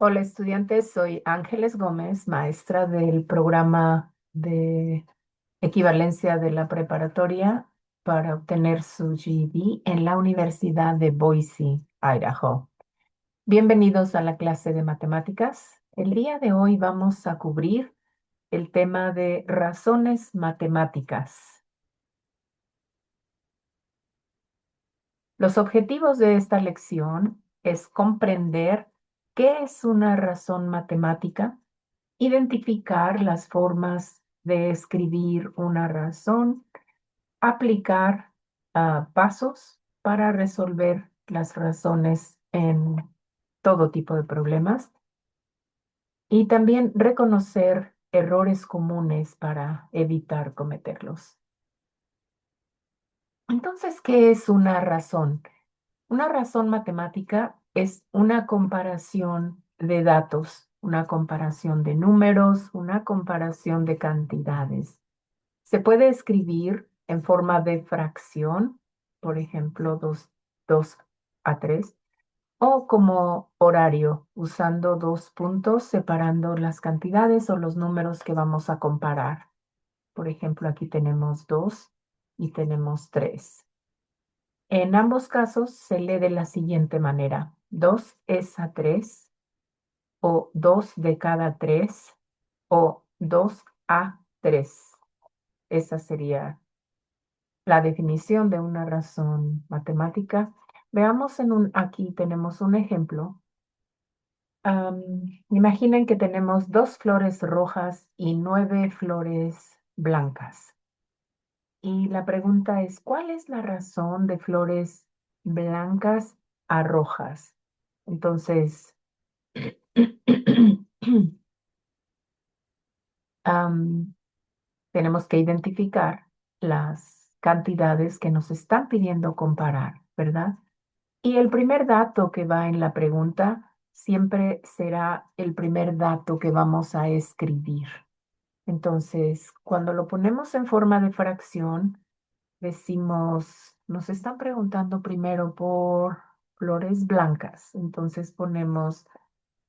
Hola estudiantes, soy Ángeles Gómez, maestra del programa de equivalencia de la preparatoria para obtener su GED en la Universidad de Boise, Idaho. Bienvenidos a la clase de matemáticas. El día de hoy vamos a cubrir el tema de razones matemáticas. Los objetivos de esta lección es comprender qué es una razón matemática, identificar las formas de escribir una razón, aplicar pasos para resolver las razones en todo tipo de problemas y también reconocer errores comunes para evitar cometerlos. Entonces, ¿qué es una razón? Una razón matemática es una comparación de datos, una comparación de números, una comparación de cantidades. Se puede escribir en forma de fracción, por ejemplo, 2 a 3, o como horario, usando dos puntos separando las cantidades o los números que vamos a comparar. Por ejemplo, aquí tenemos 2 y tenemos 3. En ambos casos se lee de la siguiente manera: 2 es a 3, o 2 de cada 3, o 2 a 3. Esa sería la definición de una razón matemática. Veamos aquí tenemos un ejemplo. Imaginen que tenemos 2 flores rojas y 9 flores blancas. Y la pregunta es, ¿cuál es la razón de flores blancas a rojas? Entonces, am, tenemos que identificar las cantidades que nos están pidiendo comparar, ¿verdad? Y el primer dato que va en la pregunta siempre será el primer dato que vamos a escribir. Entonces, cuando lo ponemos en forma de fracción, decimos, nos están preguntando primero por flores blancas. Entonces ponemos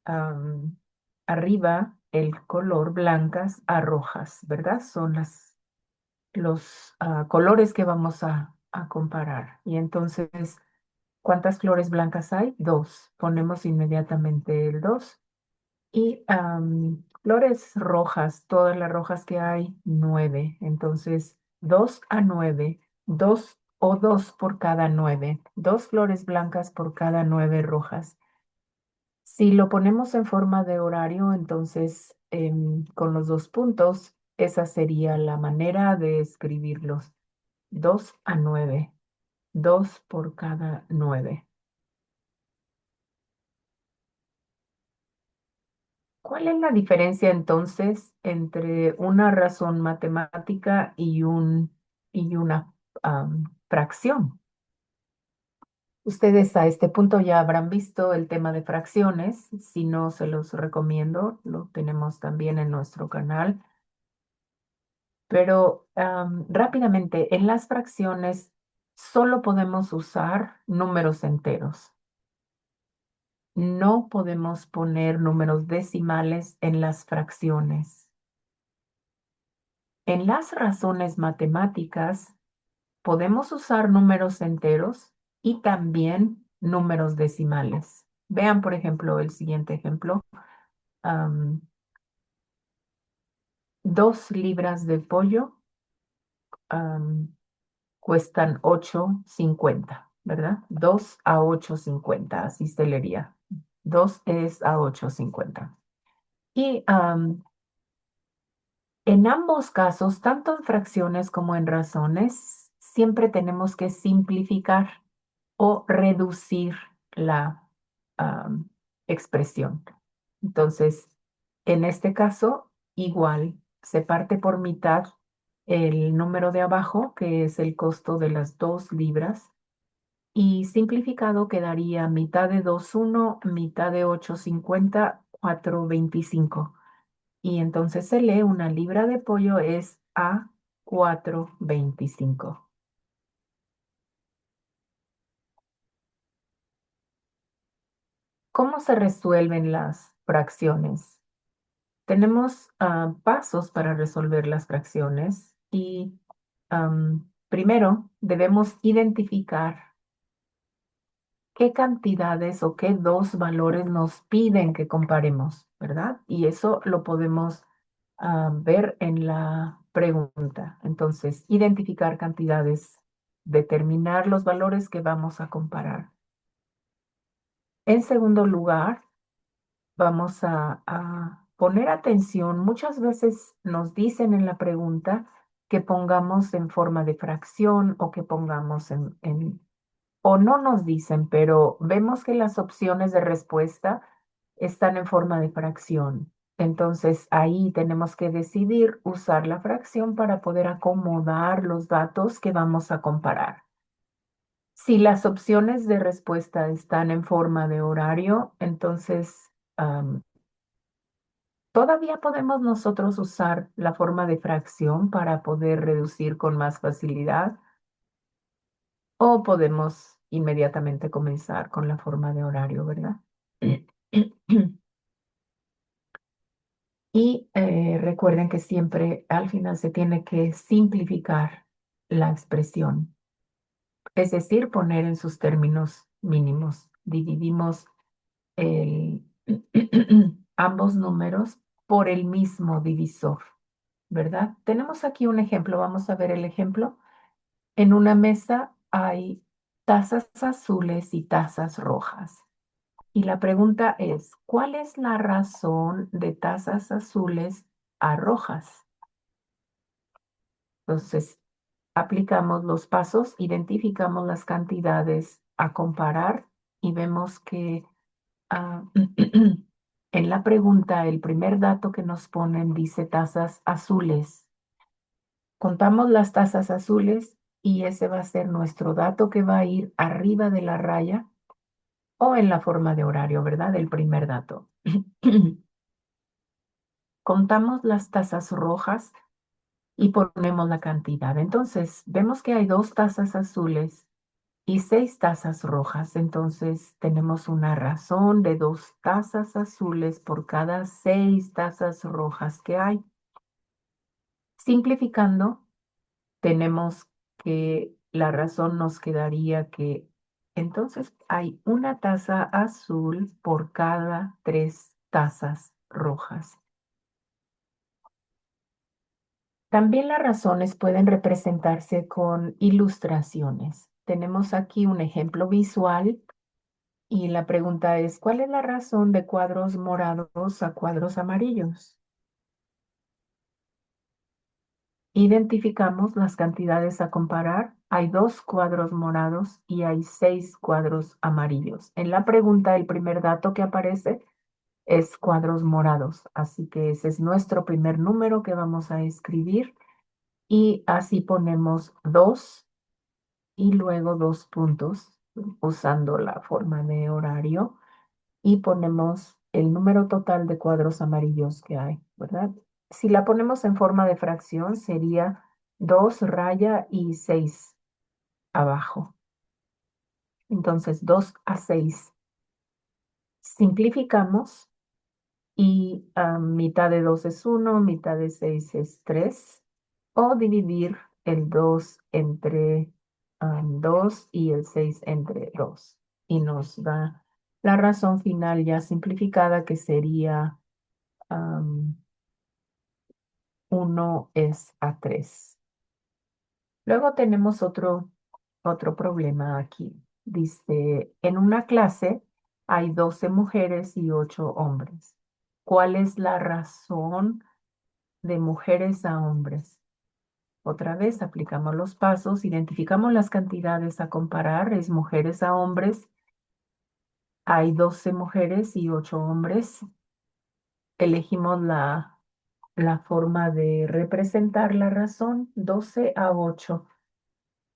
am, arriba el color blancas a rojas, ¿verdad? Son los colores que vamos a comparar. Y entonces, ¿cuántas flores blancas hay? 2. Ponemos inmediatamente el 2. Y flores rojas, todas las rojas que hay, 9. Entonces, 2 a 9, 2 o 2 por cada 9, 2 flores blancas por cada 9 rojas. Si lo ponemos en forma de horario, entonces con los dos puntos, esa sería la manera de escribirlos. 2 a 9, 2 por cada 9. ¿Cuál es la diferencia entonces entre una razón matemática y una fracción? Ustedes a este punto ya habrán visto el tema de fracciones. Si no, se los recomiendo. Lo tenemos también en nuestro canal. Pero rápidamente, en las fracciones solo podemos usar números enteros. No podemos poner números decimales en las fracciones. En las razones matemáticas podemos usar números enteros y también números decimales. Vean, por ejemplo, el siguiente ejemplo. Am, 2 libras de pollo am, cuestan 8.50, ¿verdad? 2 a 8.50, así se leería. 2 es a 8.50. Y en ambos casos, tanto en fracciones como en razones, siempre tenemos que simplificar o reducir la expresión. Entonces, en este caso, igual, se parte por mitad el número de abajo, que es el costo de las 2 libras, y simplificado quedaría mitad de 2,1, mitad de 8.50, 4.25. Y entonces se lee: 1 libra de pollo es a 4.25. ¿Cómo se resuelven las fracciones. Tenemos pasos para resolver las fracciones y primero debemos identificar qué cantidades o qué dos valores nos piden que comparemos, ¿verdad? Y eso lo podemos ver en la pregunta. Entonces, identificar cantidades, determinar los valores que vamos a comparar. En segundo lugar, vamos a poner atención. Muchas veces nos dicen en la pregunta que pongamos en forma de fracción o que pongamos o no nos dicen, pero vemos que las opciones de respuesta están en forma de fracción. Entonces ahí tenemos que decidir usar la fracción para poder acomodar los datos que vamos a comparar. Si las opciones de respuesta están en forma de horario, entonces todavía podemos nosotros usar la forma de fracción para poder reducir con más facilidad o podemos inmediatamente comenzar con la forma de horario, ¿verdad? Y recuerden que siempre al final se tiene que simplificar la expresión, es decir, poner en sus términos mínimos. Dividimos el- ambos números por el mismo divisor, ¿verdad? Tenemos aquí un ejemplo, vamos a ver el ejemplo. En una mesa hay tazas azules y tazas rojas. Y la pregunta es, ¿cuál es la razón de tazas azules a rojas? Entonces, aplicamos los pasos, identificamos las cantidades a comparar y vemos que en la pregunta el primer dato que nos ponen dice tazas azules. Contamos las tazas azules y ese va a ser nuestro dato que va a ir arriba de la raya o en la forma de horario, ¿verdad? El primer dato. Contamos las tazas rojas y ponemos la cantidad. Entonces, vemos que hay 2 tazas azules y 6 tazas rojas. Entonces, tenemos una razón de 2 tazas azules por cada 6 tazas rojas que hay. Simplificando, tenemos que la razón nos quedaría que entonces hay una taza azul por cada 3 tazas rojas. También las razones pueden representarse con ilustraciones. Tenemos aquí un ejemplo visual y la pregunta es, ¿cuál es la razón de cuadros morados a cuadros amarillos? Identificamos las cantidades a comparar. Hay 2 cuadros morados y hay 6 cuadros amarillos. En la pregunta, el primer dato que aparece es cuadros morados, así que ese es nuestro primer número que vamos a escribir y así ponemos 2 y luego 2 puntos usando la forma de horario y ponemos el número total de cuadros amarillos que hay, ¿verdad? Si la ponemos en forma de fracción sería 2 raya y 6 abajo. Entonces 2 a 6. Simplificamos y mitad de 2 es 1, mitad de 6 es 3. O dividir el 2 entre 2 y el 6 entre 2. Y nos da la razón final ya simplificada que sería 1 es a 3. Luego tenemos otro problema aquí. Dice, en una clase hay 12 mujeres y 8 hombres. ¿Cuál es la razón de mujeres a hombres? Otra vez aplicamos los pasos, identificamos las cantidades a comparar, es mujeres a hombres. Hay 12 mujeres y 8 hombres. Elegimos la forma de representar la razón, 12 a 8.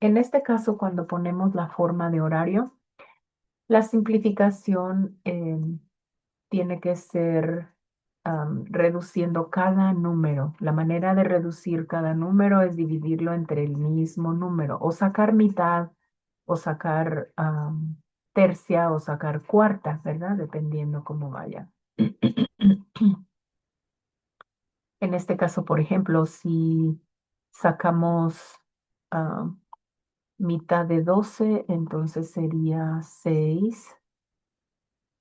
En este caso, cuando ponemos la forma de horario, la simplificación tiene que ser reduciendo cada número. La manera de reducir cada número es dividirlo entre el mismo número o sacar mitad o sacar tercia o sacar cuarta, ¿verdad? Dependiendo cómo vaya. En este caso, por ejemplo, si sacamos ah, mitad de 12, entonces sería 6.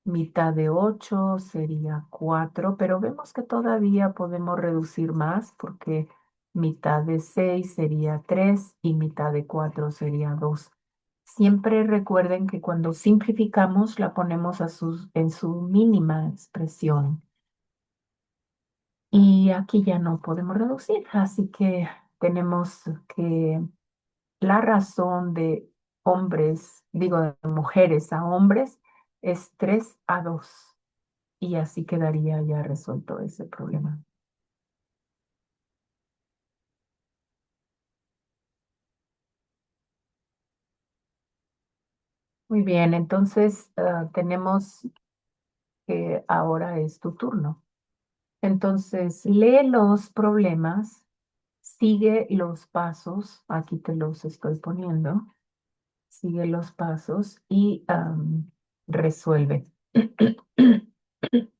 Mitad de 8 sería 4, pero vemos que todavía podemos reducir más porque mitad de 6 sería 3 y mitad de 4 sería 2. Siempre recuerden que cuando simplificamos la ponemos en su mínima expresión y aquí ya no podemos reducir, así que tenemos que la razón de hombres, digo de mujeres a hombres, es 3-2. Y así quedaría ya resuelto ese problema. Muy bien, entonces tenemos que ahora es tu turno. Entonces, lee los problemas, sigue los pasos, aquí te los estoy poniendo, sigue los pasos y resuelve.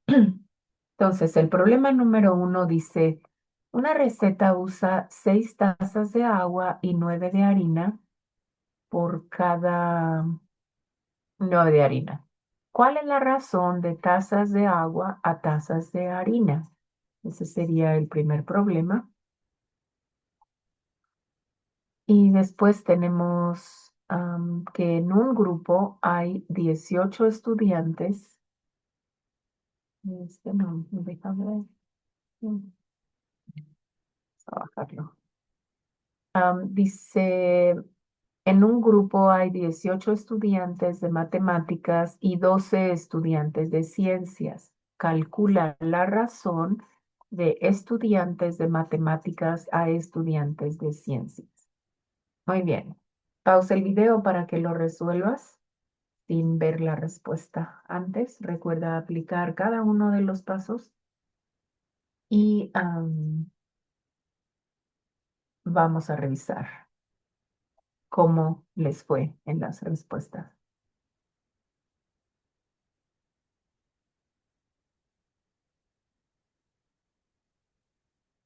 Entonces, el problema número 1 dice, una receta usa 6 tazas de agua y 9 de harina por cada 9 de harina. ¿Cuál es la razón de tazas de agua a tazas de harina? Ese sería el primer problema. Y después tenemos que en un grupo hay 18 estudiantes. No, déjame ver. A bajarlo. Dice, en un grupo hay 18 estudiantes de matemáticas y 12 estudiantes de ciencias. Calcula la razón de estudiantes de matemáticas a estudiantes de ciencias. Muy bien. Pausa el video para que lo resuelvas sin ver la respuesta antes. Recuerda aplicar cada uno de los pasos y vamos a revisar cómo les fue en las respuestas.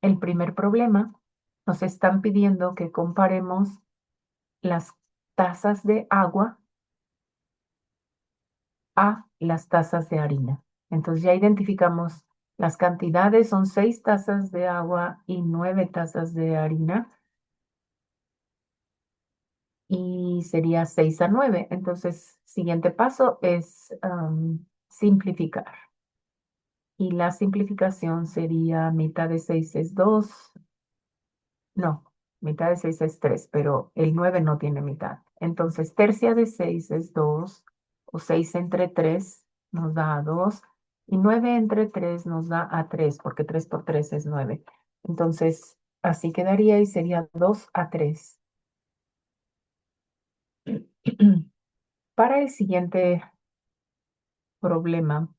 El primer problema, nos están pidiendo que comparemos las tazas de agua a las tazas de harina. Entonces ya identificamos las cantidades, son 6 tazas de agua y 9 tazas de harina y sería 6-9. Entonces, siguiente paso es simplificar. Y la simplificación sería mitad de 6 es 2. No, mitad de 6 es 3, pero el 9 no tiene mitad. Entonces, tercia de 6 es 2, o 6 entre 3 nos da a 2, y 9 entre 3 nos da a 3, porque 3 por 3 es 9. Entonces, así quedaría y sería 2-3. Para el siguiente problema,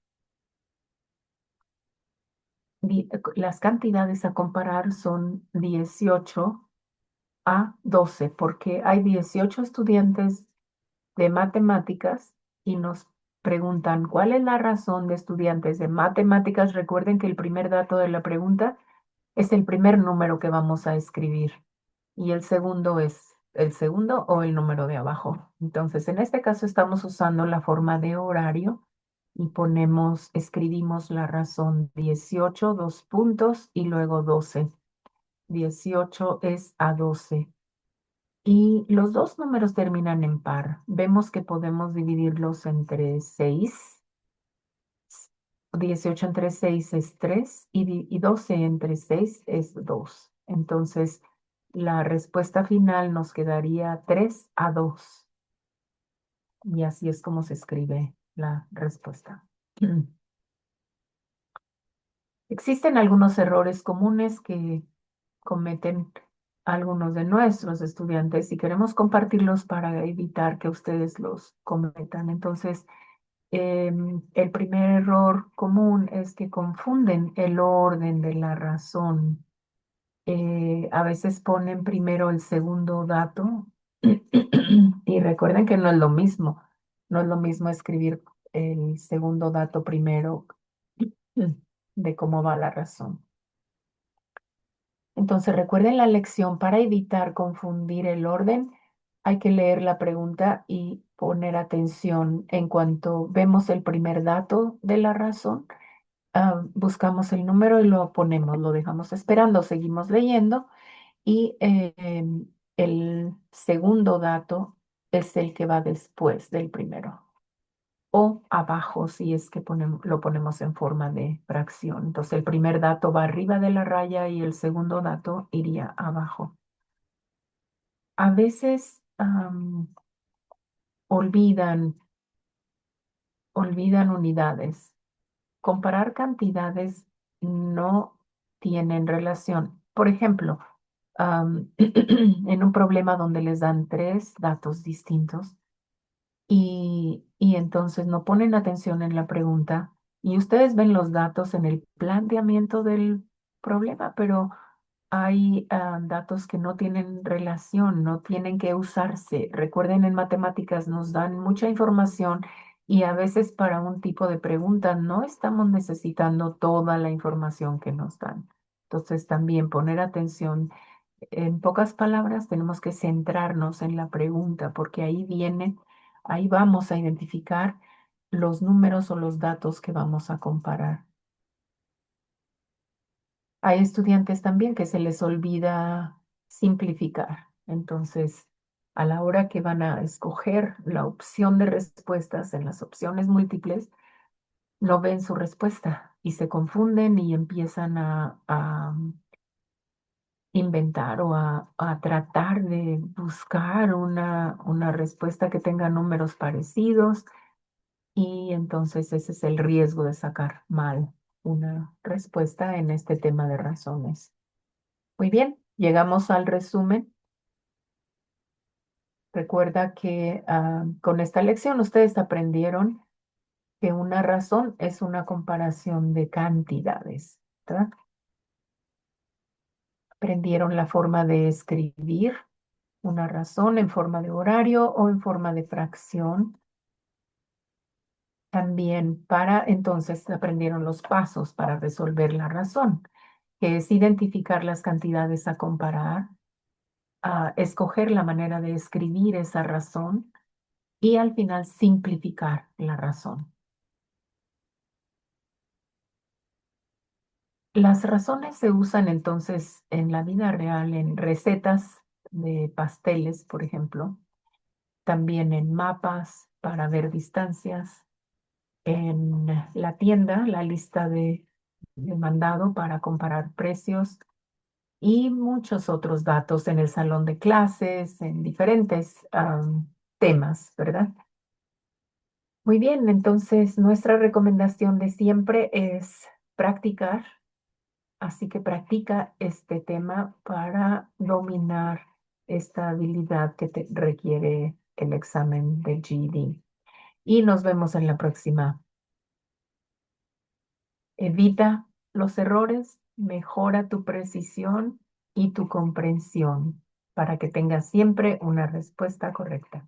las cantidades a comparar son 18-12, porque hay 18 estudiantes de matemáticas y nos preguntan cuál es la razón de estudiantes de matemáticas. Recuerden que el primer dato de la pregunta es el primer número que vamos a escribir y el segundo es el segundo o el número de abajo. Entonces, en este caso estamos usando la forma de horario y escribimos la razón 18, 2 puntos y luego 12. 18 es a 12. Y los dos números terminan en par. Vemos que podemos dividirlos entre 6. 18 entre 6 es 3 y 12 entre 6 es 2. Entonces, la respuesta final nos quedaría 3-2. Y así es como se escribe la respuesta. Existen algunos errores comunes que cometen algunos de nuestros estudiantes y queremos compartirlos para evitar que ustedes los cometan. Entonces, el primer error común es que confunden el orden de la razón. A veces ponen primero el segundo dato y recuerden que no es lo mismo. No es lo mismo escribir el segundo dato primero mm, de cómo va la razón. Entonces, recuerden la lección para evitar confundir el orden. Hay que leer la pregunta y poner atención en cuanto vemos el primer dato de la razón. Buscamos el número y lo ponemos, lo dejamos esperando, seguimos leyendo y el segundo dato es el que va después del primero o abajo si es que lo ponemos en forma de fracción. Entonces el primer dato va arriba de la raya y el segundo dato iría abajo. A veces olvidan, olvidan unidades. Comparar cantidades no tienen relación. Por ejemplo, en un problema donde les dan tres datos distintos, y entonces no ponen atención en la pregunta y ustedes ven los datos en el planteamiento del problema, pero hay datos que no tienen relación, no tienen que usarse. Recuerden, en matemáticas nos dan mucha información y a veces para un tipo de pregunta no estamos necesitando toda la información que nos dan. Entonces también poner atención. En pocas palabras, tenemos que centrarnos en la pregunta porque ahí vamos a identificar los números o los datos que vamos a comparar. Hay estudiantes también que se les olvida simplificar. Entonces, a la hora que van a escoger la opción de respuestas en las opciones múltiples, no ven su respuesta y se confunden y empiezan a inventar o a tratar de buscar una respuesta que tenga números parecidos y entonces ese es el riesgo de sacar mal una respuesta en este tema de razones. Muy bien, llegamos al resumen. Recuerda que con esta lección ustedes aprendieron que una razón es una comparación de cantidades, ¿verdad? Aprendieron la forma de escribir una razón en forma de horario o en forma de fracción. También entonces aprendieron los pasos para resolver la razón, que es identificar las cantidades a comparar, escoger la manera de escribir esa razón y al final simplificar la razón. Las razones se usan entonces en la vida real en recetas de pasteles, por ejemplo, también en mapas para ver distancias, en la tienda, la lista de mandado para comparar precios y muchos otros datos en el salón de clases, en diferentes temas, ¿verdad? Muy bien, entonces nuestra recomendación de siempre es practicar, así que practica este tema para dominar esta habilidad que te requiere el examen del GED. Y nos vemos en la próxima. Evita los errores, mejora tu precisión y tu comprensión para que tengas siempre una respuesta correcta.